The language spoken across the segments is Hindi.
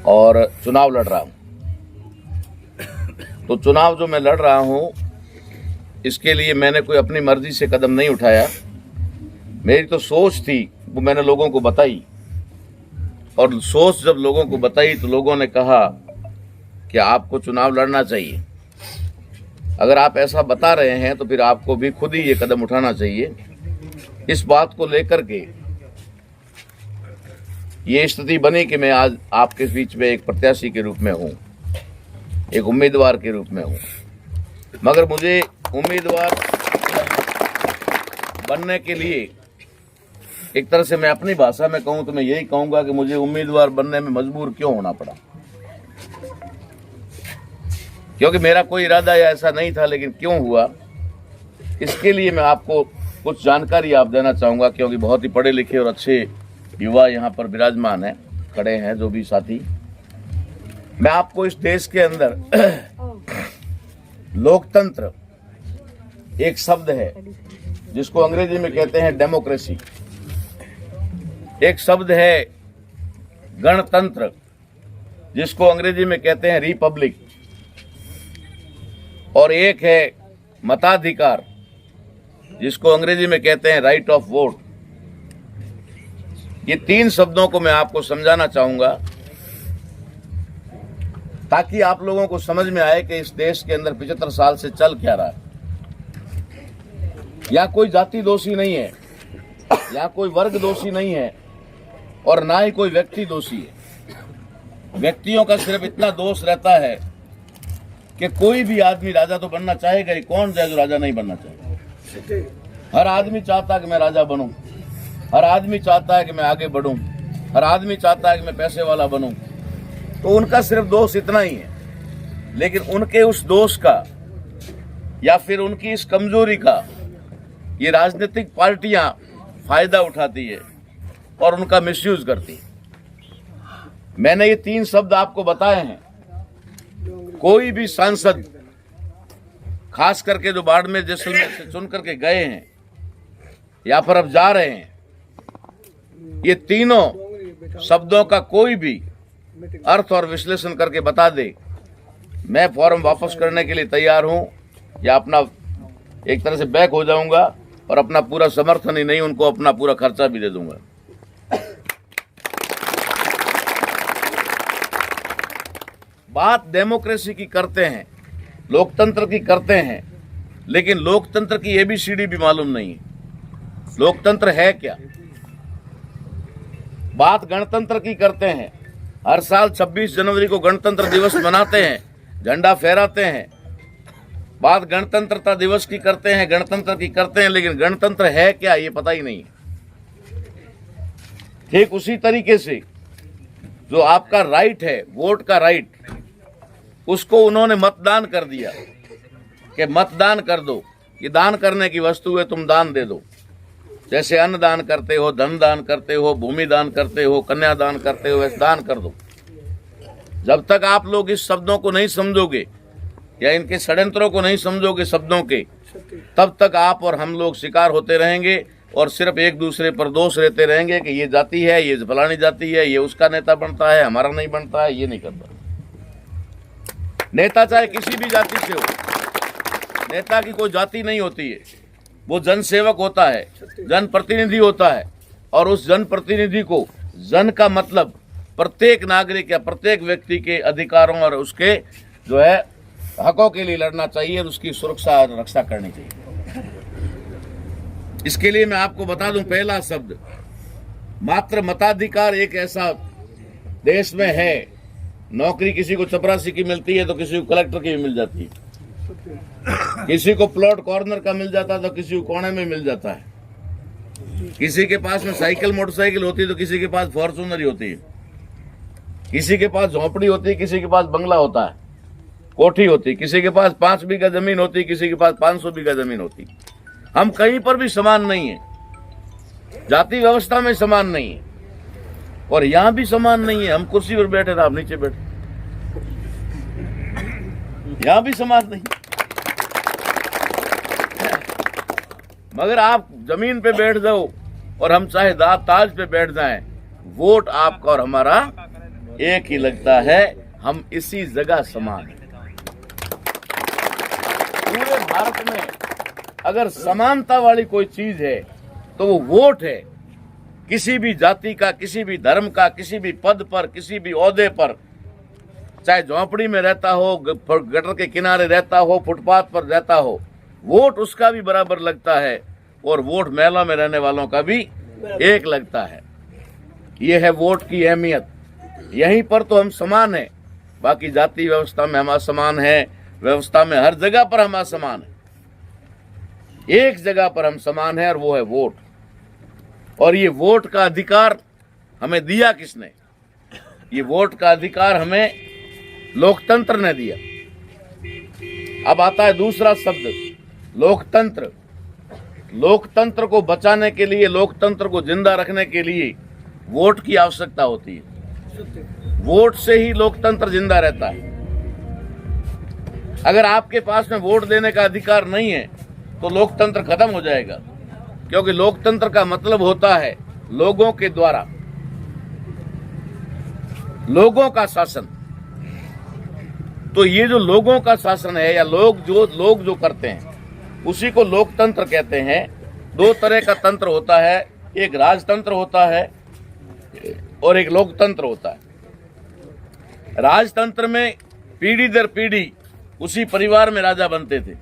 और चुनाव लड़ रहा हूँ। तो चुनाव जो मैं लड़ रहा हूँ इसके लिए मैंने कोई अपनी मर्जी से कदम नहीं उठाया। मेरी तो सोच थी, वो मैंने लोगों को बताई, और सोच जब लोगों को बताई तो लोगों ने कहा कि आपको चुनाव लड़ना चाहिए। अगर आप ऐसा बता रहे हैं तो फिर आपको भी खुद ही ये कदम उठाना चाहिए। इस बात को लेकर के ये स्थिति बनी कि मैं आज आपके बीच में एक प्रत्याशी के रूप में हूँ, एक उम्मीदवार के रूप में हूँ। मगर मुझे उम्मीदवार बनने के लिए, एक तरह से मैं अपनी भाषा में कहूँ तो मैं यही कहूँगा कि मुझे उम्मीदवार बनने में मजबूर क्यों होना पड़ा, क्योंकि मेरा कोई इरादा ऐसा नहीं था, लेकिन क्यों हुआ इसके लिए मैं आपको कुछ जानकारी आप देना चाहूँगा। क्योंकि बहुत ही पढ़े लिखे और अच्छे युवा यहाँ पर विराजमान हैं, खड़े हैं जो भी साथी। मैं आपको इस देश के अंदर लोकतंत्र एक शब्द है जिसको अंग्रेजी में कहते हैं डेमोक्रेसी, एक शब्द है गणतंत्र जिसको अंग्रेजी में कहते हैं रिपब्लिक, और एक है मताधिकार जिसको अंग्रेजी में कहते हैं राइट ऑफ वोट। ये तीन शब्दों को मैं आपको समझाना चाहूंगा ताकि आप लोगों को समझ में आए कि इस देश के अंदर 75 साल से चल क्या रहा है। या कोई जाति दोषी नहीं है, या कोई वर्ग दोषी नहीं है, और ना ही कोई व्यक्ति दोषी है। व्यक्तियों का सिर्फ इतना दोष रहता है कि कोई भी आदमी राजा तो बनना चाहेगा ही, कौन है जो राजा नहीं बनना चाहेगा। हर आदमी चाहता है कि मैं राजा बनूं, हर आदमी चाहता है कि मैं आगे बढ़ूं, हर आदमी चाहता है कि मैं पैसे वाला बनूं। तो उनका सिर्फ दोष इतना ही है, लेकिन उनके उस दोष का या फिर उनकी इस कमजोरी का ये राजनीतिक पार्टियां फायदा उठाती है और उनका मिसयूज करती है। मैंने ये तीन शब्द आपको बताए हैं। कोई भी सांसद, खास करके जो बाड़मेर जैसलमेर से चुन करके गए हैं या फिर अब जा रहे हैं, ये तीनों शब्दों का कोई भी अर्थ और विश्लेषण करके बता दे, मैं फॉर्म वापस करने के लिए तैयार हूं, या अपना एक तरह से बैक हो जाऊंगा और अपना पूरा समर्थन ही नहीं, उनको अपना पूरा खर्चा भी दे दूंगा। बात डेमोक्रेसी की करते हैं, लोकतंत्र की करते हैं, लेकिन लोकतंत्र की एबीसीडी भी मालूम नहीं है। लोकतंत्र है क्या? बात गणतंत्र की करते हैं, हर साल 26 जनवरी को गणतंत्र दिवस मनाते हैं, झंडा फहराते हैं। बात गणतंत्रता दिवस की करते हैं, गणतंत्र की करते हैं, लेकिन गणतंत्र है क्या ये पता ही नहीं। ठीक उसी तरीके से जो आपका राइट है, वोट का राइट, उसको उन्होंने मतदान कर दिया कि मतदान कर दो, ये दान करने की वस्तु है, तुम दान दे दो। जैसे अन्न दान करते हो, धन दान करते हो, भूमि दान करते हो, कन्या दान करते हो, वैसे दान कर दो। जब तक आप लोग इस शब्दों को नहीं समझोगे या इनके षड्यंत्रों को नहीं समझोगे शब्दों के, तब तक आप और हम लोग शिकार होते रहेंगे और सिर्फ एक दूसरे पर दोष रहते रहेंगे कि ये जाति है, ये फलानी जाति है, ये उसका नेता बनता है, हमारा नहीं बनता है, ये नहीं करता। नेता चाहे किसी भी जाति से हो, नेता की कोई जाति नहीं होती है, वो जनसेवक होता है, जनप्रतिनिधि होता है। और उस जनप्रतिनिधि को, जन का मतलब प्रत्येक नागरिक या प्रत्येक व्यक्ति के अधिकारों और उसके जो है हकों के लिए लड़ना चाहिए और उसकी सुरक्षा और रक्षा करनी चाहिए। इसके लिए मैं आपको बता दूं, पहला शब्द मात्र मताधिकार एक ऐसा देश में है, नौकरी किसी को चपरासी की मिलती है तो किसी को कलेक्टर की भी मिल जाती है, किसी को प्लॉट कॉर्नर का मिल जाता है तो किसी को कोने में मिल जाता है, किसी के पास में साइकिल मोटरसाइकिल होती है तो किसी के पास फॉर्चूनर ही होती है, किसी के पास झोंपड़ी होती है, किसी के पास बंगला होता है, कोठी होती है, किसी के पास 5 बीघा जमीन होती है, किसी के पास 500 बीघा जमीन होती है। हम कहीं पर भी समान नहीं है, जाति व्यवस्था में समान नहीं है और यहां भी समान नहीं है। हम कुर्सी पर बैठे ना, आप नीचे बैठे, यहां भी समान नहीं। मगर आप जमीन पे बैठ जाओ और हम चाहे दाद ताज पे बैठ जाएं, वोट आपका और हमारा एक ही लगता है, हम इसी जगह समान हैं। पूरे भारत में अगर समानता वाली कोई चीज है तो वो वोट है। किसी भी जाति का, किसी भी धर्म का, किसी भी पद पर, किसी भी ओहदे पर, चाहे झोंपड़ी में रहता हो, गटर के किनारे रहता हो, फुटपाथ पर रहता हो, वोट उसका भी बराबर लगता है और वोट महलों में रहने वालों का भी एक लगता है। ये है वोट की अहमियत। यहीं पर तो हम समान हैं। बाकी जाति व्यवस्था में हम असमान हैं, व्यवस्था में हर जगह पर हम असमान हैं। एक जगह पर हम समान हैं और वो है वोट। और ये वोट का अधिकार हमें दिया किसने? ये वोट का अधिकार हमें लोकतंत्र ने दिया। अब आता है दूसरा शब्द, लोकतंत्र। लोकतंत्र को बचाने के लिए, लोकतंत्र को जिंदा रखने के लिए वोट की आवश्यकता होती है। वोट से ही लोकतंत्र जिंदा रहता है। अगर आपके पास में वोट देने का अधिकार नहीं है तो लोकतंत्र खत्म हो जाएगा, क्योंकि लोकतंत्र का मतलब होता है लोगों के द्वारा लोगों का शासन। तो ये जो लोगों का शासन है या लोग जो करते हैं उसी को लोकतंत्र कहते हैं। दो तरह का तंत्र होता है, एक राजतंत्र होता है और एक लोकतंत्र होता है। राजतंत्र में पीढ़ी दर पीढ़ी उसी परिवार में राजा बनते थे।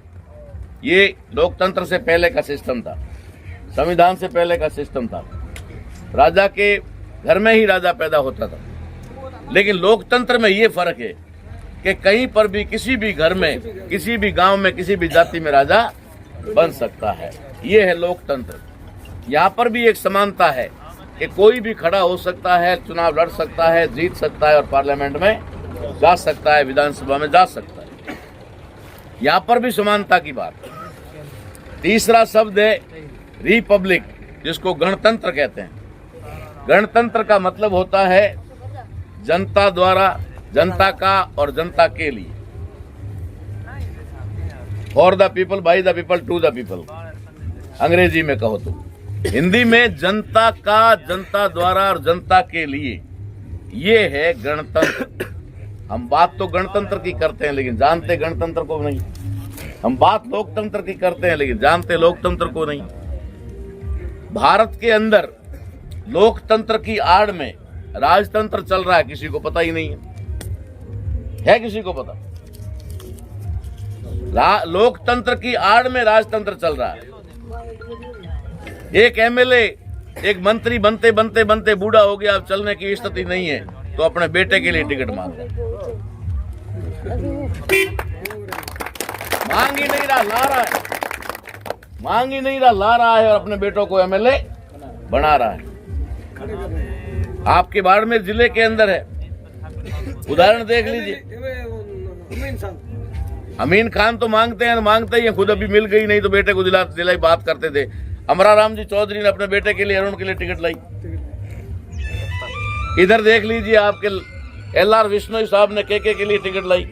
ये लोकतंत्र से पहले का सिस्टम था, संविधान से पहले का सिस्टम था। राजा के घर में ही राजा पैदा होता था। लेकिन लोकतंत्र में ये फर्क है कि कहीं पर भी, किसी भी घर में, किसी भी गांव में, किसी भी जाति में राजा बन सकता है। ये है लोकतंत्र। यहाँ पर भी एक समानता है कि कोई भी खड़ा हो सकता है, चुनाव लड़ सकता है, जीत सकता है और पार्लियामेंट में जा सकता है, विधानसभा में जा सकता है। यहाँ पर भी समानता की बात। तीसरा शब्द है रिपब्लिक, जिसको गणतंत्र कहते हैं। गणतंत्र का मतलब होता है जनता द्वारा, जनता का और जनता के लिए। For the people, by the people, to the people, अंग्रेजी में कहो तो। हिंदी में जनता का, जनता द्वारा और जनता के लिए, ये है गणतंत्र। हम बात तो गणतंत्र की करते हैं लेकिन जानते गणतंत्र को नहीं। हम बात लोकतंत्र की करते हैं लेकिन जानते लोकतंत्र को नहीं। भारत के अंदर लोकतंत्र की आड़ में राजतंत्र चल रहा है, किसी को पता ही नहीं है किसी को पता? लोकतंत्र की आड़ में राजतंत्र चल रहा है। एक एमएलए, एक मंत्री बनते बनते बनते बूढ़ा हो गया, अब चलने की स्थिति नहीं है, तो अपने बेटे के लिए टिकट मांग रहा है। मांग ही नहीं रहा, ला रहा है। मांग ही नहीं रहा, ला रहा है और अपने बेटों को एमएलए बना रहा है। आपके बाड़मेर जिले के अंदर है, उदाहरण देख लीजिए। अमीन खान तो मांगते ही हैं, खुद अभी मिल गई, नहीं तो बेटे को दिलाई बात करते थे। अमराराम जी चौधरी ने अपने बेटे के लिए, अरुण के लिए टिकट लाई। इधर देख लीजिए, आपके LR विश्नोई साहब ने के लिए टिकट लाई।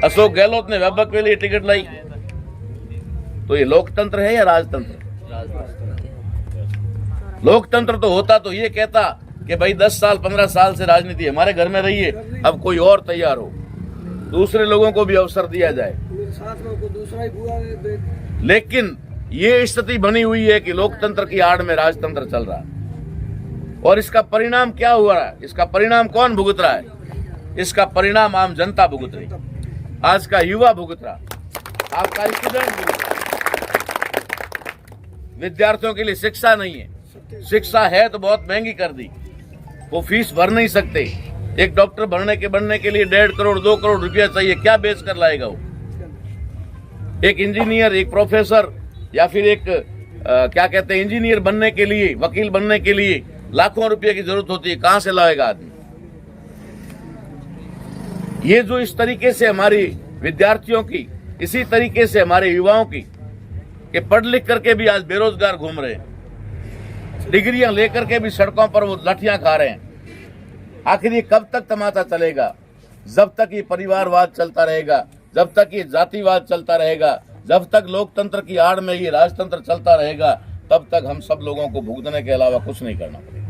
अशोक गहलोत ने वैभव के लिए टिकट लाई। तो ये लोकतंत्र है या राजतंत्र? लोकतंत्र तो होता तो ये कहता कि भाई 10 साल 15 साल से राजनीति हमारे घर में रही है, अब कोई और तैयार हो, दूसरे लोगों को भी अवसर दिया जाए। लेकिन ये स्थिति बनी हुई है कि लोकतंत्र की आड़ में राजतंत्र चल रहा है। और इसका परिणाम क्या हुआ है? इसका परिणाम कौन भुगत रहा है? इसका परिणाम आम जनता भुगत रही। आज का युवा भुगत रहा, आपका स्टूडेंट भुगत रहा। विद्यार्थियों के लिए शिक्षा नहीं है। शिक्षा है तो बहुत महंगी कर दी, वो फीस भर नहीं सकते। एक डॉक्टर बनने के लिए 1.5 करोड़ 2 करोड़ रुपया चाहिए, क्या बेच कर लाएगा वो? एक इंजीनियर, एक प्रोफेसर या फिर एक क्या कहते हैं, इंजीनियर बनने के लिए, वकील बनने के लिए लाखों रुपए की जरूरत होती है, कहां से लाएगा आदमी? ये जो इस तरीके से हमारी विद्यार्थियों की, इसी तरीके से हमारे युवाओं की, कि पढ़ लिख करके भी आज बेरोजगार घूम रहे हैं, डिग्रियां लेकर के भी सड़कों पर वो लाठियां खा रहे हैं। आखिर ये कब तक तमाशा चलेगा? जब तक ये परिवारवाद चलता रहेगा, जब तक ये जातिवाद चलता रहेगा, जब तक लोकतंत्र की आड़ में ये राजतंत्र चलता रहेगा, तब तक हम सब लोगों को भुगतने के अलावा कुछ नहीं करना पड़ेगा।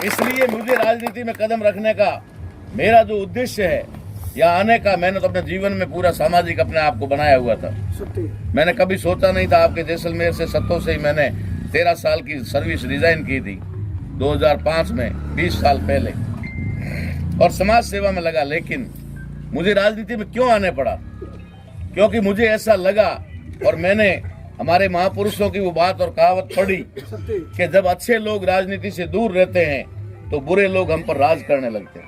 इसलिए मुझे राजनीति में कदम रखने का मेरा जो उद्देश्य है या आने का, मैंने तो अपने जीवन में पूरा सामाजिक अपने आप को बनाया हुआ था। मैंने कभी सोचा नहीं था आपके जैसलमेर से सत्तों से ही मैंने 13 साल की सर्विस रिजाइन की थी 2005 में, 20 साल पहले, और समाज सेवा में लगा। लेकिन मुझे राजनीति में क्यों आने पड़ा? क्योंकि मुझे ऐसा लगा और मैंने हमारे महापुरुषों की वो बात और कहावत पढ़ी कि जब अच्छे लोग राजनीति से दूर रहते हैं तो बुरे लोग हम पर राज करने लगते हैं।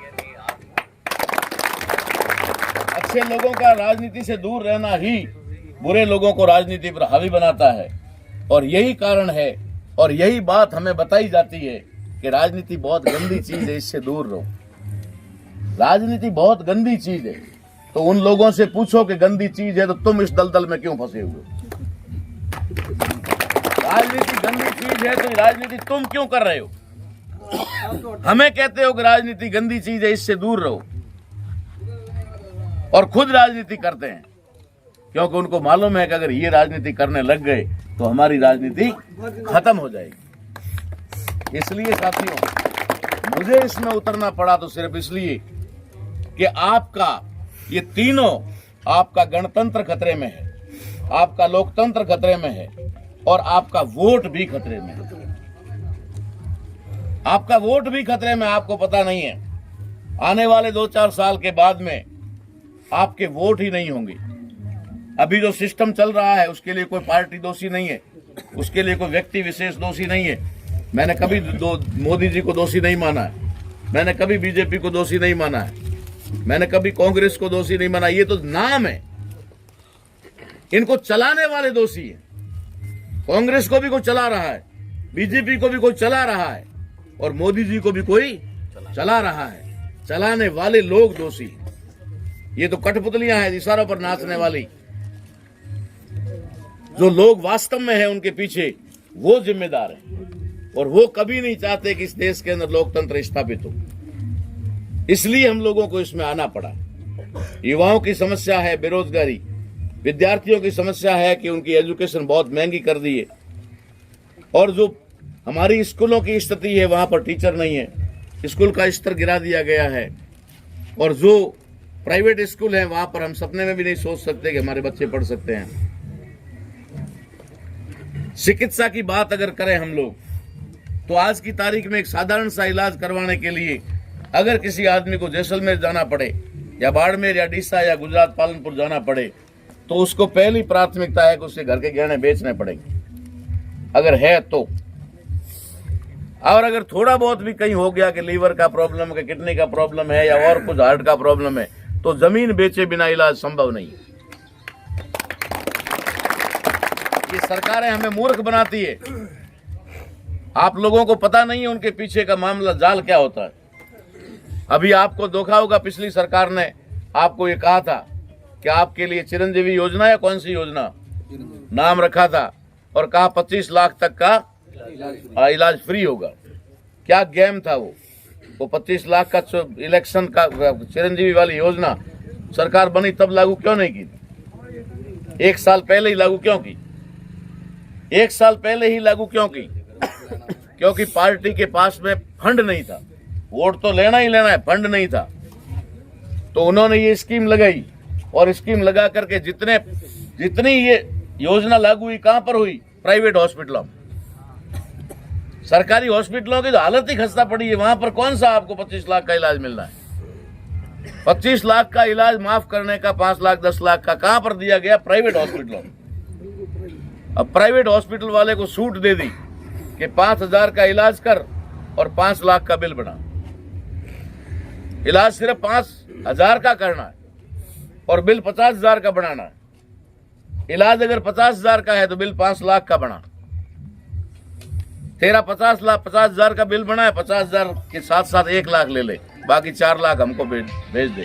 अच्छे लोगों का राजनीति से दूर रहना ही बुरे लोगों को राजनीति पर हावी बनाता है। और यही कारण है और यही बात हमें बताई जाती है कि राजनीति बहुत गंदी चीज है, इससे दूर रहो। राजनीति बहुत गंदी चीज है। तो उन लोगों से पूछो कि गंदी चीज है तो तुम इस दलदल में क्यों फंसे हुए? राजनीति गंदी चीज है तो राजनीति तुम क्यों कर रहे हो? हमें कहते हो कि राजनीति गंदी चीज है, इससे दूर रहो, और खुद राजनीति करते हैं क्योंकि उनको मालूम है कि अगर ये राजनीति करने लग गए तो हमारी राजनीति खत्म हो जाएगी। इसलिए साथियों, मुझे इसमें उतरना पड़ा तो सिर्फ इसलिए कि आपका ये तीनों, आपका गणतंत्र खतरे में है, आपका लोकतंत्र खतरे में है और आपका वोट भी खतरे में है। आपका वोट भी खतरे में, आपको पता नहीं है। आने वाले 2-4 साल के बाद में आपके वोट ही नहीं होंगे। अभी जो सिस्टम चल रहा है उसके लिए कोई पार्टी दोषी नहीं है, उसके लिए कोई व्यक्ति विशेष दोषी नहीं है। मैंने कभी मोदी जी को दोषी नहीं माना है, मैंने कभी बीजेपी को दोषी नहीं माना है, मैंने कभी कांग्रेस को दोषी नहीं माना। ये तो नाम है, इनको चलाने वाले दोषी है। कांग्रेस को भी कोई चला रहा है, बीजेपी को भी कोई चला रहा है और मोदी जी को भी कोई चला रहा है। चलाने वाले लोग दोषी हैं। ये तो कठपुतलियां हैं इशारों पर नाचने वाली। जो लोग वास्तव में हैं उनके पीछे वो जिम्मेदार हैं और वो कभी नहीं चाहते कि इस देश के अंदर लोकतंत्र स्थापित हो। इसलिए हम लोगों को इसमें आना पड़ा। युवाओं की समस्या है बेरोजगारी, विद्यार्थियों की समस्या है कि उनकी एजुकेशन बहुत महंगी कर दी है, और जो हमारी स्कूलों की स्थिति है वहां पर टीचर नहीं है, स्कूल का स्तर गिरा दिया गया है, और जो प्राइवेट स्कूल है वहां पर हम सपने में भी नहीं सोच सकते कि हमारे बच्चे पढ़ सकते हैं। चिकित्सा की बात अगर करें हम लोग तो आज की तारीख में एक साधारण सा इलाज करवाने के लिए अगर किसी आदमी को जैसलमेर जाना पड़े या बाड़मेर या डीसा या गुजरात पालनपुर जाना पड़े तो उसको पहली प्राथमिकता है कि उसके घर के गहने बेचने पड़ेंगे, अगर है तो। और अगर थोड़ा बहुत भी कहीं हो गया कि लीवर का प्रॉब्लम है, किडनी का प्रॉब्लम है या और कुछ हार्ट का प्रॉब्लम है, तो जमीन बेचे बिना इलाज संभव नहीं। ये सरकारें हमें मूर्ख बनाती है। आप लोगों को पता नहीं है उनके पीछे का मामला जाल क्या होता है। अभी आपको धोखा होगा, पिछली सरकार ने आपको ये कहा था कि आपके लिए चिरंजीवी योजना या कौन सी योजना नाम रखा था और कहा 25 लाख तक का इलाज फ्री होगा। क्या गेम था वो 25 लाख का इलेक्शन का चिरंजीवी वाली योजना सरकार बनी तब लागू क्यों नहीं की? 1 साल पहले ही लागू क्यों की? 1 साल पहले ही लागू क्यों की? क्योंकि पार्टी के पास में फंड नहीं था। वोट तो लेना ही लेना है, फंड नहीं था, तो उन्होंने ये स्कीम लगाई और स्कीम लगा करके जितनी ये योजना लागू हुई कहां पर हुई? प्राइवेट हॉस्पिटलों में। सरकारी हॉस्पिटलों की तो हालत ही खस्ता पड़ी है। वहां पर कौन सा आपको 25 लाख का इलाज मिल रहा है? 25 लाख का इलाज माफ करने का 5 लाख 10 लाख का कहां पर दिया गया? प्राइवेट हॉस्पिटलों में। अब प्राइवेट हॉस्पिटल वाले को छूट दे दी कि 5,000 का इलाज कर और 5 लाख का बिल बना। इलाज सिर्फ 5,000 का करना है और बिल 50,000 का बनाना है। इलाज अगर 50,000 का है तो बिल 5 लाख का बना। तेरा 50,000 का बिल बना है, 50,000 के साथ साथ 1 लाख ले ले, बाकी 4 लाख हमको भेज दे।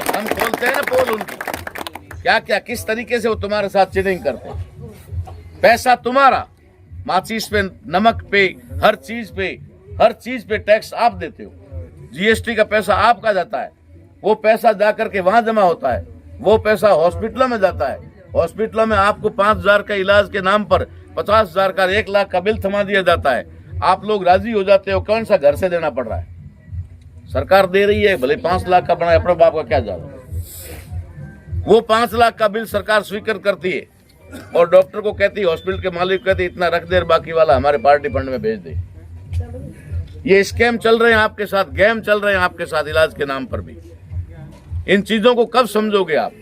हम खोलते हैं ना पोल उनकी, क्या क्या किस तरीके से वो तुम्हारे साथ चीटिंग करते हैं। पैसा तुम्हारा, माचिस पे, नमक पे, हर चीज पे टैक्स आप देते हो। जीएसटी का पैसा आपका जाता है, वो पैसा जाकर के वहां जमा होता है, वो पैसा हॉस्पिटलों में जाता है। हॉस्पिटलों में आपको 5,000 का इलाज के नाम पर 50,000 का 1 लाख का बिल थमा दिया जाता है। आप लोग राजी हो जाते हो, कौन सा घर से देना पड़ रहा है? सरकार दे रही है, भले 5 लाख का बना, अपने बाप का क्या जाता। वो 5 लाख का बिल सरकार स्वीकार करती है और डॉक्टर को कहती है, हॉस्पिटल के मालिक कहती है इतना रख दे, बाकी वाला हमारे पार्टी फंड में भेज दे। ये स्कैम चल रहे हैं आपके साथ, गेम चल रहे हैं आपके साथ इलाज के नाम पर भी। इन चीजों को कब समझोगे आप?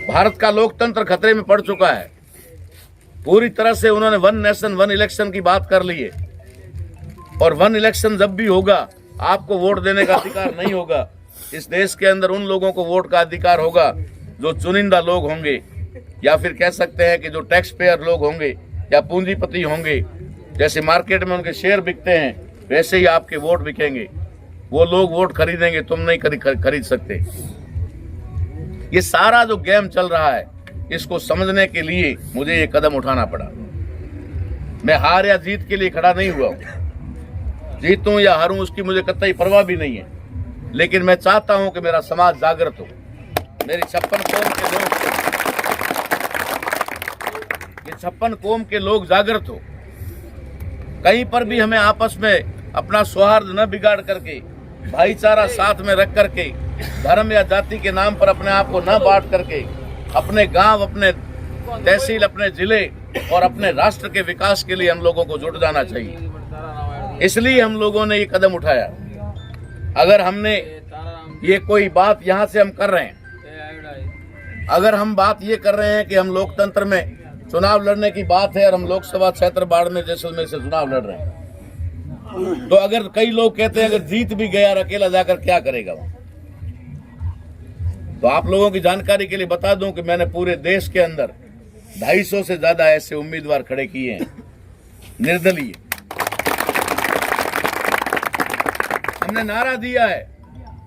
भारत का लोकतंत्र खतरे में पड़ चुका है। पूरी तरह से उन्होंने 1 नेशन 1 इलेक्शन की बात कर ली है और 1 इलेक्शन जब भी होगा आपको वोट देने का अधिकार नहीं होगा। इस देश के अंदर उन लोगों को वोट का अधिकार होगा जो चुनिंदा लोग होंगे, या फिर कह सकते हैं कि जो टैक्स पेयर लोग होंगे या पूंजीपति होंगे। जैसे मार्केट में उनके शेयर बिकते हैं वैसे ही आपके वोट बिकेंगे। वो लोग वोट खरीदेंगे, तुम नहीं खरीद सकते। ये सारा जो गेम चल रहा है, इसको समझने के लिए मुझे ये कदम उठाना पड़ा। मैं हार या जीत के लिए खड़ा नहीं हुआ हूं। जीतूं या हारूं उसकी मुझे कतई परवाह भी नहीं है, लेकिन मैं चाहता हूं कि मेरा समाज जागृत हो, मेरी 56 कौम के लोग, ये 56 कौम के लोग जागृत हो। कहीं पर भी हमें आपस में अपना सौहार्द न बिगाड़ करके, भाईचारा साथ में रख करके, धर्म या जाति के नाम पर अपने आप को न बांट करके, अपने गांव, अपने तहसील, अपने जिले और अपने राष्ट्र के विकास के लिए हम लोगों को जुट जाना चाहिए। इसलिए हम लोगों ने ये कदम उठाया। अगर हमने ये कोई बात यहाँ से हम कर रहे हैं, अगर हम बात ये कर रहे हैं कि हम लोकतंत्र में चुनाव लड़ने की बात है और हम लोकसभा क्षेत्र बाड़मेर जैसलमेर से चुनाव लड़ रहे हैं, तो अगर कई लोग कहते हैं अगर जीत भी गया और अकेला जाकर क्या करेगा, तो आप लोगों की जानकारी के लिए बता दूं कि मैंने पूरे देश के अंदर 250 से ज्यादा ऐसे उम्मीदवार खड़े किए हैं, निर्दलीय। हमने नारा दिया है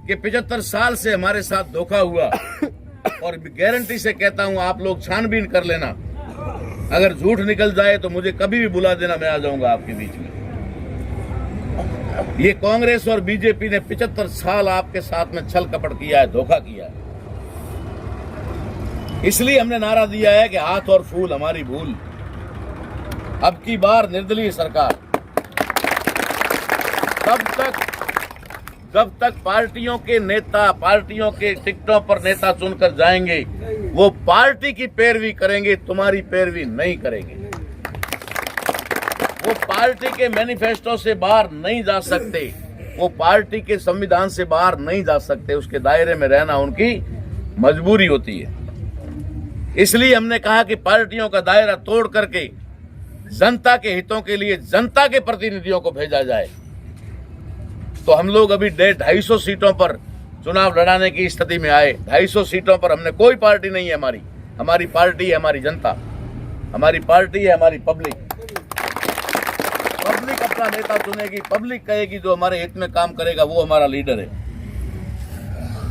कि 75 साल से हमारे साथ धोखा हुआ, और गारंटी से कहता हूं आप लोग छानबीन कर लेना, अगर झूठ निकल जाए तो मुझे कभी भी बुला देना, मैं आ जाऊंगा आपके बीच में। ये कांग्रेस और बीजेपी ने 75 साल आपके साथ में छल कपट किया है, धोखा किया है। इसलिए हमने नारा दिया है कि हाथ और फूल हमारी भूल। अब की बार निर्दलीय सरकार। जब तक पार्टियों के नेता, पार्टियों के टिकटों पर नेता चुनकर जाएंगे, वो पार्टी की पैरवी करेंगे, तुम्हारी पैरवी नहीं करेंगे। वो पार्टी के मैनिफेस्टो से बाहर नहीं जा सकते, वो पार्टी के संविधान से बाहर नहीं जा सकते, उसके दायरे में रहना उनकी मजबूरी होती है। इसलिए हमने कहा कि पार्टियों का दायरा तोड़ करके जनता के हितों के लिए जनता के प्रतिनिधियों को भेजा जाए। तो हम लोग अभी 250 सीटों पर चुनाव लड़ाने की स्थिति में आए। 250 सीटों पर हमने, कोई पार्टी नहीं है हमारी पार्टी है हमारी जनता, हमारी पार्टी है हमारी पब्लिक। पब्लिक अपना नेता चुनेगी, पब्लिक कहेगी जो हमारे हित में काम करेगा वो हमारा लीडर है।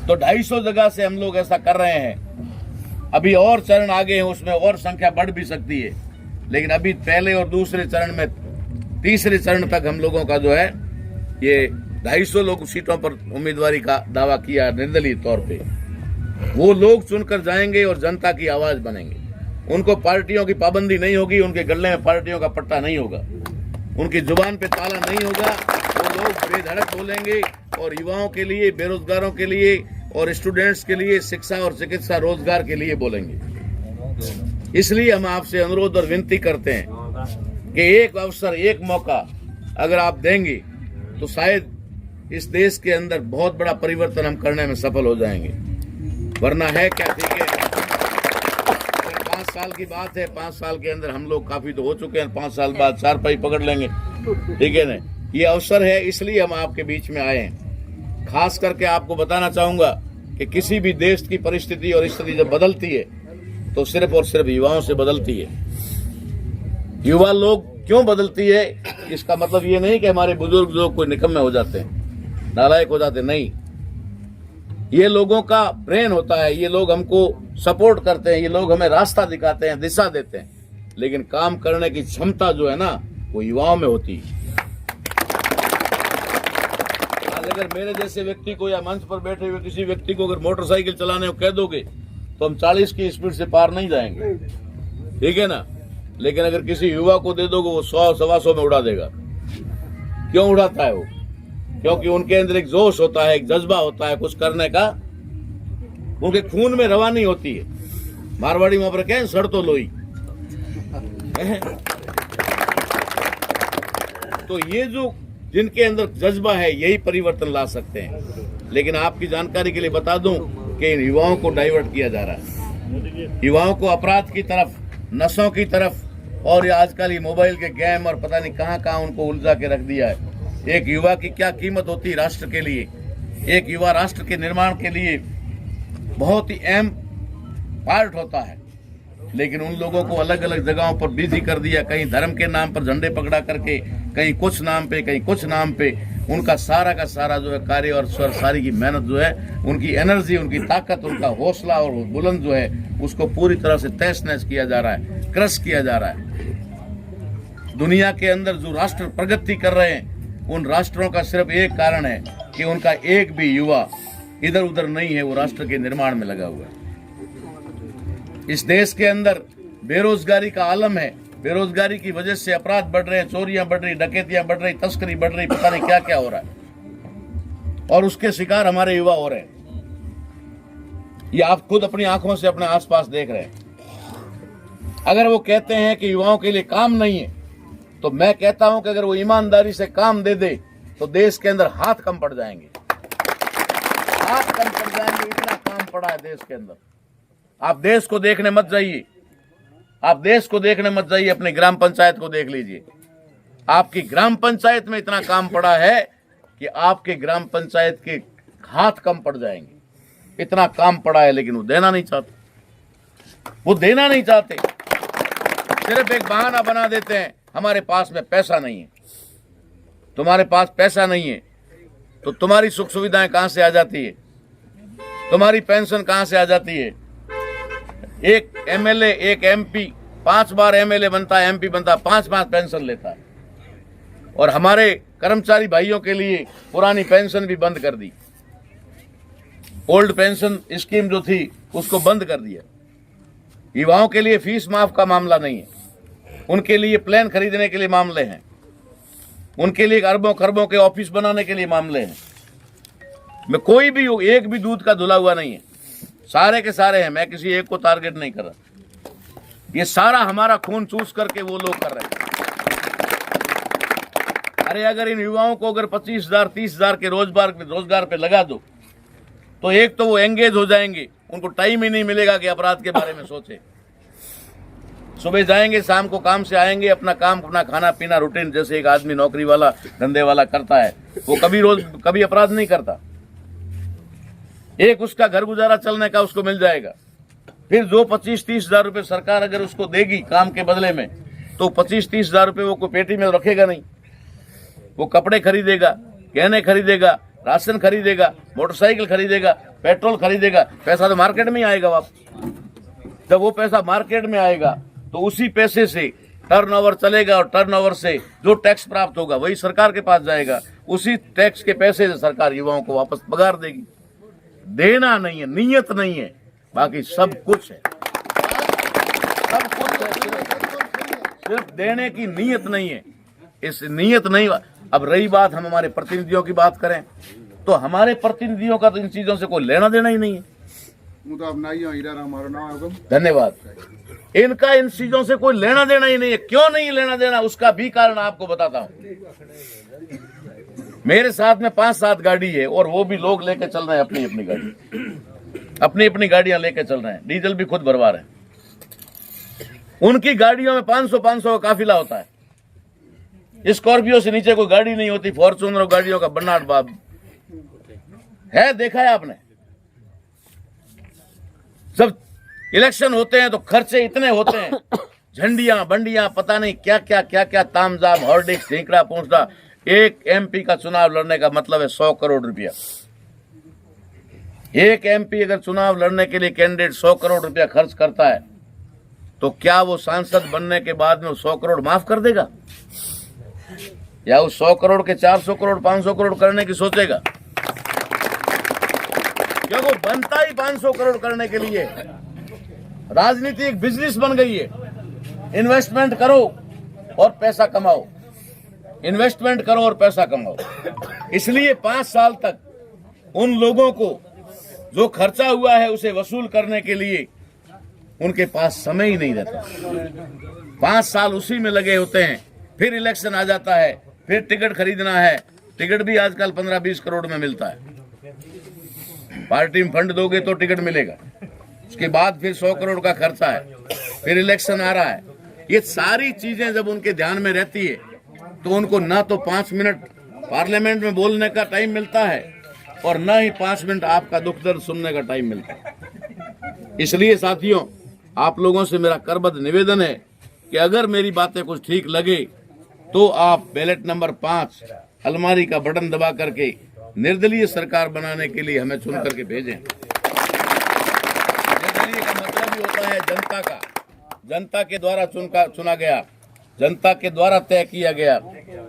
तो 250 जगह से हम लोग ऐसा कर रहे हैं। अभी और चरण आगे हैं, उसमें और संख्या बढ़ भी सकती है, लेकिन अभी पहले और दूसरे चरण में, तीसरे चरण तक हम लोगों का जो है ये 250 लोग सीटों पर उम्मीदवारी का दावा किया निर्दलीय तौर पे। वो लोग चुनकर जाएंगे और जनता की आवाज बनेंगे। उनको पार्टियों की पाबंदी नहीं होगी, उनके गले में पार्टियों का पट्टा नहीं होगा, उनकी जुबान पे ताला नहीं होगा। वो लोग बेधड़क बोलेंगे और युवाओं के लिए, बेरोजगारों के लिए और स्टूडेंट्स के लिए, शिक्षा और चिकित्सा रोजगार के लिए बोलेंगे। इसलिए हम आपसे अनुरोध और विनती करते हैं कि एक अवसर, एक मौका अगर आप देंगे तो शायद इस देश के अंदर बहुत बड़ा परिवर्तन हम करने में सफल हो जाएंगे। वरना है क्या, ठीक है, अगर 5 साल की बात है, 5 साल के अंदर हम लोग काफी तो हो चुके हैं, 5 साल बाद 4 पाई पकड़ लेंगे, ठीक है ना। ये अवसर है, इसलिए हम आपके बीच में आए हैं। खास करके आपको बताना चाहूंगा कि किसी भी देश की परिस्थिति और स्थिति जब बदलती है तो सिर्फ और सिर्फ युवाओं से बदलती है। युवा लोग क्यों बदलती है, इसका मतलब ये नहीं कि हमारे बुजुर्ग लोग कोई निकम्मे हो जाते हैं, नालायक हो जाते, नहीं। ये लोगों का ब्रेन होता है, ये लोग हमको सपोर्ट करते हैं, ये लोग हमें रास्ता दिखाते हैं, दिशा देते हैं, लेकिन काम करने की क्षमता जो है ना वो युवाओं में होती है। आज अगर मेरे जैसे व्यक्ति को या मंच पर बैठे हुए किसी व्यक्ति को अगर मोटरसाइकिल चलाने को कह दोगे तो हम 40 की स्पीड से पार नहीं जाएंगे, ठीक है ना। लेकिन अगर किसी युवा को दे दोगे वो 100-125 में उड़ा देगा। क्यों उड़ाता है वो? क्योंकि उनके अंदर एक जोश होता है, एक जज्बा होता है कुछ करने का, उनके खून में रवानी होती है। मारवाड़ी में कहें सड़ तो लोई। तो ये जो जिनके अंदर जज्बा है यही परिवर्तन ला सकते हैं। लेकिन आपकी जानकारी के लिए बता दूं कि इन युवाओं को डाइवर्ट किया जा रहा है, युवाओं को अपराध की तरफ, नशों की तरफ, और ये आजकल ये मोबाइल के गेम और पता नहीं कहां कहां उनको उलझा के रख दिया है। एक युवा की क्या कीमत होती है राष्ट्र के लिए? एक युवा राष्ट्र के निर्माण के लिए बहुत ही अहम पार्ट होता है, लेकिन उन लोगों को अलग अलग जगहों पर बिजी कर दिया। कहीं धर्म के नाम पर झंडे पकड़ा करके, कहीं कुछ नाम पे, कहीं कुछ नाम पे। उनका सारा का सारा जो है कार्य और सारी की मेहनत जो है, उनकी एनर्जी, उनकी ताकत, उनका हौसला और बुलंद जो है, उसको पूरी तरह से तहस नहस किया जा रहा है, क्रश किया जा रहा है। दुनिया के अंदर जो राष्ट्र प्रगति कर रहे हैं, उन राष्ट्रों का सिर्फ एक कारण है कि उनका एक भी युवा इधर उधर नहीं है, वो राष्ट्र के निर्माण में लगा हुआ है। इस देश के अंदर बेरोजगारी का आलम है। बेरोजगारी की वजह से अपराध बढ़ रहे हैं, चोरियां बढ़ रही, डकैतियां बढ़ रही, तस्करी बढ़ रही, पता नहीं क्या क्या हो रहा है, और उसके शिकार हमारे युवा हो रहे हैं। ये आप खुद अपनी आंखों से अपने आसपास देख रहे हैं। अगर वो कहते हैं कि युवाओं के लिए काम नहीं है, तो मैं कहता हूं कि अगर वो ईमानदारी से काम दे दे तो देश के अंदर हाथ कम पड़ जाएंगे, हाथ कम पड़ जाएंगे। इतना काम पड़ा है देश के अंदर। आप देश को देखने मत जाइए, आप देश को देखने मत जाइए, अपने ग्राम पंचायत को देख लीजिए। आपकी ग्राम पंचायत में इतना काम पड़ा है कि आपके ग्राम पंचायत के हाथ कम पड़ जाएंगे। इतना काम पड़ा है, लेकिन वो देना नहीं चाहते, वो देना नहीं चाहते। सिर्फ एक बहाना बना देते हैं, हमारे पास में पैसा नहीं है। तुम्हारे पास पैसा नहीं है तो तुम्हारी सुख सुविधाएं कहां से आ जाती है? तुम्हारी पेंशन कहां से आ जाती है? एक एमएलए, एक एमपी 5 बार एमएलए बनता है, एमपी बनता है, 5-5 पेंशन लेता है। और हमारे कर्मचारी भाइयों के लिए पुरानी पेंशन भी बंद कर दी। ओल्ड पेंशन स्कीम जो थी उसको बंद कर दिया। युवाओं के लिए फीस माफ का मामला नहीं है, उनके लिए प्लान खरीदने के लिए मामले हैं, उनके लिए अरबों खरबों के ऑफिस बनाने के लिए मामले हैं। मैं कोई भी एक भी दूध का धुला हुआ नहीं है, सारे के सारे हैं। मैं किसी एक को टारगेट नहीं कर रहा। ये सारा हमारा खून चूस करके वो लोग कर रहे हैं। अरे अगर इन युवाओं को अगर 25,000 30,000 के रोजगार पे लगा दो, तो एक तो वो एंगेज हो जाएंगे, उनको टाइम ही नहीं मिलेगा कि अपराध के बारे में सोचे। सुबह जाएंगे, शाम को काम से आएंगे, अपना काम, अपना खाना पीना, रूटीन, जैसे एक आदमी नौकरी वाला, धंधे वाला करता है, वो कभी अपराध नहीं करता। एक उसका घर गुजारा चलने का उसको मिल जाएगा। फिर जो 25-30 हजार रुपये सरकार अगर उसको देगी काम के बदले में, तो 25-30 हजार रुपये वो कोई पेटी में रखेगा नहीं। वो कपड़े खरीदेगा, गहने खरीदेगा, राशन खरीदेगा, मोटरसाइकिल खरीदेगा, पेट्रोल खरीदेगा। पैसा तो मार्केट में ही आएगा वापस। जब वो पैसा मार्केट में आएगा तो उसी पैसे से टर्नओवर चलेगा, और टर्नओवर से जो टैक्स प्राप्त होगा वही सरकार के पास जाएगा। उसी टैक्स के पैसे से सरकार युवाओं को वापस पगार देगी। देना नहीं है, नीयत नहीं है, बाकी सब कुछ है, सब कुछ है। सिर्फ देने की नीयत नहीं है, इस नीयत नहीं। अब रही बात हम हमारे प्रतिनिधियों की बात करें, तो हमारे प्रतिनिधियों का तो इन चीजों से कोई लेना देना ही नहीं है। धन्यवाद। इनका इन चीजों से कोई लेना देना ही नहीं है। क्यों नहीं लेना देना, उसका भी कारण आपको बताता हूं। मेरे साथ में 5-7 गाड़ी है, और वो भी लोग लेके चल रहे हैं अपनी अपनी गाड़ी, अपनी अपनी गाड़ियां लेके चल रहे हैं, डीजल भी खुद भरवा रहे हैं। उनकी गाड़ियों में 500-500 का काफिला होता है। स्कॉर्पियो से नीचे कोई गाड़ी नहीं होती। फॉर्च्यूनर गाड़ियों का बन्नाट बाब है, देखा है आपने। जब इलेक्शन होते हैं तो खर्चे इतने होते हैं, झंडियां बंडियां, पता नहीं क्या क्या क्या क्या तामझाम, हॉर्डिक्स, ढींकड़ा पहुंचना। एक एमपी का चुनाव लड़ने का मतलब है 100 करोड़ रुपया। एक एमपी अगर चुनाव लड़ने के लिए कैंडिडेट 100 करोड़ रुपया खर्च करता है, तो क्या वो सांसद बनने के बाद में 100 करोड़ माफ कर देगा, या उस 100 करोड़ के 400 करोड़ 500 करोड़ करने की सोचेगा? क्या वो बनता ही 500 करोड़ करने के लिए? राजनीति एक बिजनेस बन गई है। इन्वेस्टमेंट करो और पैसा कमाओ, इन्वेस्टमेंट करो और पैसा कमाओ। इसलिए 5 साल तक उन लोगों को जो खर्चा हुआ है उसे वसूल करने के लिए उनके पास समय ही नहीं रहता। 5 साल उसी में लगे होते हैं, फिर इलेक्शन आ जाता है, फिर टिकट खरीदना है। टिकट भी आजकल 15-20 करोड़ में मिलता है। पार्टी में फंड दोगे तो टिकट मिलेगा, उसके बाद फिर 100 करोड़ का खर्चा है, फिर इलेक्शन आ रहा है। ये सारी चीजें जब उनके ध्यान में रहती है तो उनको ना तो 5 मिनट पार्लियामेंट में बोलने का टाइम मिलता है और ना ही 5 मिनट आपका दुख दर्द सुनने का टाइम मिलता है। इसलिए साथियों, आप लोगों से मेरा करबद्ध निवेदन है कि अगर मेरी बातें कुछ ठीक लगे तो आप बैलेट नंबर 5 अलमारी का बटन दबा करके निर्दलीय सरकार बनाने के लिए हमें चुन करके भेजें। निर्दलीय का मतलब ही होता है जनता का, जनता के द्वारा चुना गया, जनता के द्वारा तय किया गया।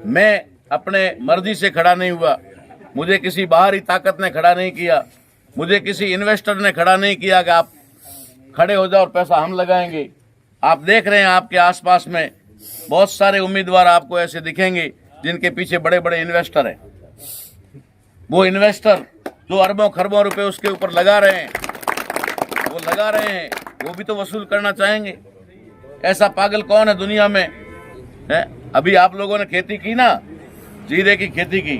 मैं अपने मर्जी से खड़ा नहीं हुआ, मुझे किसी बाहरी ताकत ने खड़ा नहीं किया, मुझे किसी इन्वेस्टर ने खड़ा नहीं किया कि आप खड़े हो जाओ और पैसा हम लगाएंगे। आप देख रहे हैं आपके आसपास में बहुत सारे उम्मीदवार आपको ऐसे दिखेंगे जिनके पीछे बड़े बड़े इन्वेस्टर हैं। वो इन्वेस्टर जो अरबों खरबों रुपए उसके ऊपर लगा रहे हैं, वो भी तो वसूल करना चाहेंगे। ऐसा पागल कौन है दुनिया में है? अभी आप लोगों ने खेती की ना, जीरे की खेती की,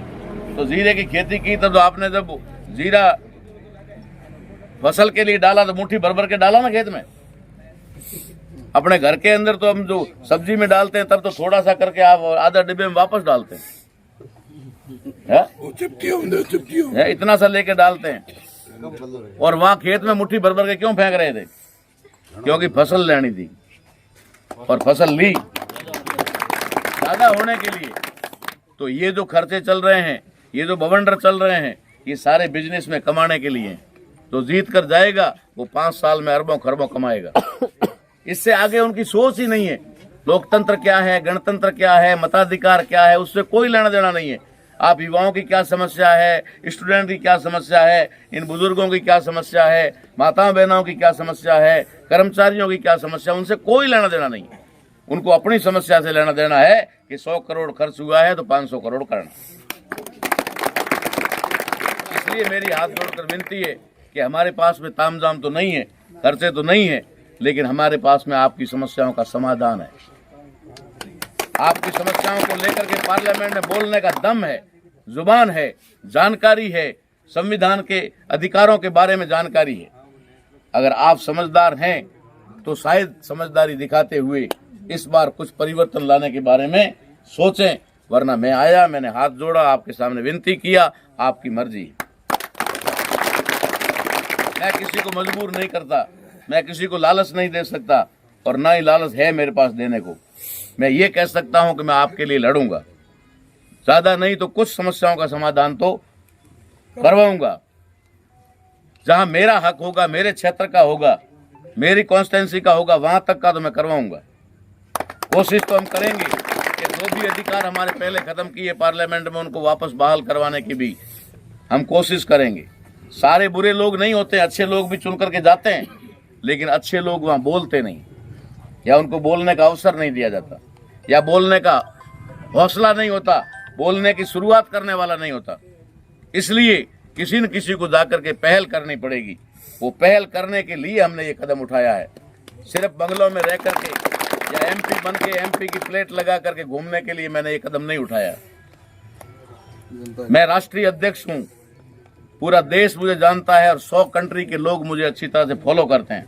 तो जीरे की खेती की तब तो आपने जब जीरा फसल के लिए डाला तो मुट्ठी भर भर के डाला ना खेत में। अपने घर के अंदर तो हम जो सब्जी में डालते हैं तब तो थोड़ा सा करके आप आधा डिब्बे में वापस डालते हैं, है? इतना सा लेके डालते हैं। और वहां खेत में मुट्ठी भर भर के क्यों फेंक रहे थे? क्योंकि फसल लेनी थी और फसल ली ज्यादा होने के लिए। तो ये जो खर्चे चल रहे हैं, ये जो बवंडर चल रहे हैं, ये सारे बिजनेस में कमाने के लिए हैं। तो जीत कर जाएगा वो 5 साल में अरबों खरबों कमाएगा। इससे आगे उनकी सोच ही नहीं है। लोकतंत्र क्या है, गणतंत्र क्या है, मताधिकार क्या है, उससे कोई लेना देना नहीं है। आप युवाओं की क्या समस्या है, स्टूडेंट की क्या समस्या है, इन बुजुर्गों की क्या समस्या है, माताओं बहनों की क्या समस्या है, कर्मचारियों की क्या समस्या, उनसे कोई लेना देना नहीं है। उनको अपनी समस्या से लेना देना है कि 100 करोड़ खर्च हुआ है तो 500 करोड़ करना। इसलिए मेरी हाथ जोड़कर विनती है कि हमारे पास में तामझाम तो नहीं है, खर्चे तो नहीं है, लेकिन हमारे पास में आपकी समस्याओं का समाधान है। आपकी समस्याओं को लेकर के पार्लियामेंट में बोलने का दम है, जुबान है, जानकारी है, संविधान के अधिकारों के बारे में जानकारी है। अगर आप समझदार हैं तो शायद समझदारी दिखाते हुए इस बार कुछ परिवर्तन लाने के बारे में सोचें, वरना मैं आया, मैंने हाथ जोड़ा, आपके सामने विनती किया, आपकी मर्जी। मैं किसी को मजबूर नहीं करता, मैं किसी को लालच नहीं दे सकता और ना ही लालच है मेरे पास देने को। मैं ये कह सकता हूं कि मैं आपके लिए लड़ूंगा, ज्यादा नहीं तो कुछ समस्याओं का समाधान तो करवाऊंगा। जहां मेरा हक होगा, मेरे क्षेत्र का होगा, मेरी कॉन्स्टिट्यूंसी का होगा, वहां तक का तो मैं करवाऊंगा। कोशिश तो हम करेंगे कि जो भी अधिकार हमारे पहले खत्म किए पार्लियामेंट में उनको वापस बहाल करवाने की भी हम कोशिश करेंगे। सारे बुरे लोग नहीं होते, अच्छे लोग भी चुन करके जाते हैं, लेकिन अच्छे लोग वहां बोलते नहीं, या उनको बोलने का अवसर नहीं दिया जाता, या बोलने का हौसला नहीं होता, बोलने की शुरुआत करने वाला नहीं होता। इसलिए किसी न किसी को जाकर के पहल करनी पड़ेगी। वो पहल करने के लिए हमने ये कदम उठाया है। सिर्फ बंगलों में रह करके या एमपी बन के एमपी की प्लेट लगा करके घूमने के लिए मैंने ये कदम नहीं उठाया। मैं राष्ट्रीय अध्यक्ष हूं, पूरा देश मुझे जानता है और 100 कंट्री के लोग मुझे अच्छी तरह से फॉलो करते हैं।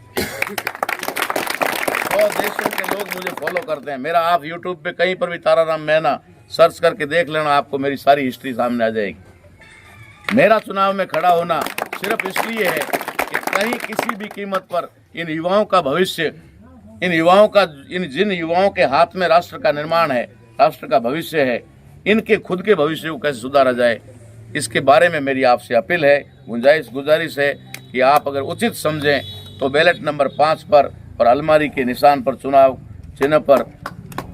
100 देशों के लोग मुझे फॉलो करते हैं। मेरा आप यूट्यूब पे कहीं पर भी ताराराम मैना सर्च करके देख लेना, आपको मेरी सारी हिस्ट्री सामने आ जाएगी। मेरा चुनाव में खड़ा होना सिर्फ इसलिए है कि कहीं किसी भी कीमत पर इन युवाओं का भविष्य, जिन युवाओं के हाथ में राष्ट्र का निर्माण है, राष्ट्र का भविष्य है, इनके खुद के भविष्य को कैसे सुधारा जाए, इसके बारे में मेरी आपसे अपील है, गुजारिश है कि आप अगर उचित समझें तो बैलेट नंबर 5 पर और अलमारी के निशान पर, चुनाव चिन्ह पर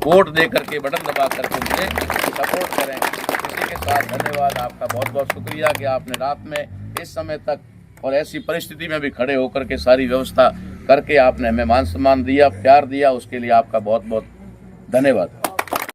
वोट दे करके, बटन दबा करके मुझे सपोर्ट करें। इसी के साथ धन्यवाद, आपका बहुत बहुत शुक्रिया कि आपने रात में इस समय तक और ऐसी परिस्थिति में भी खड़े होकर के सारी व्यवस्था करके आपने हमें मान सम्मान दिया, प्यार दिया, उसके लिए आपका बहुत बहुत धन्यवाद।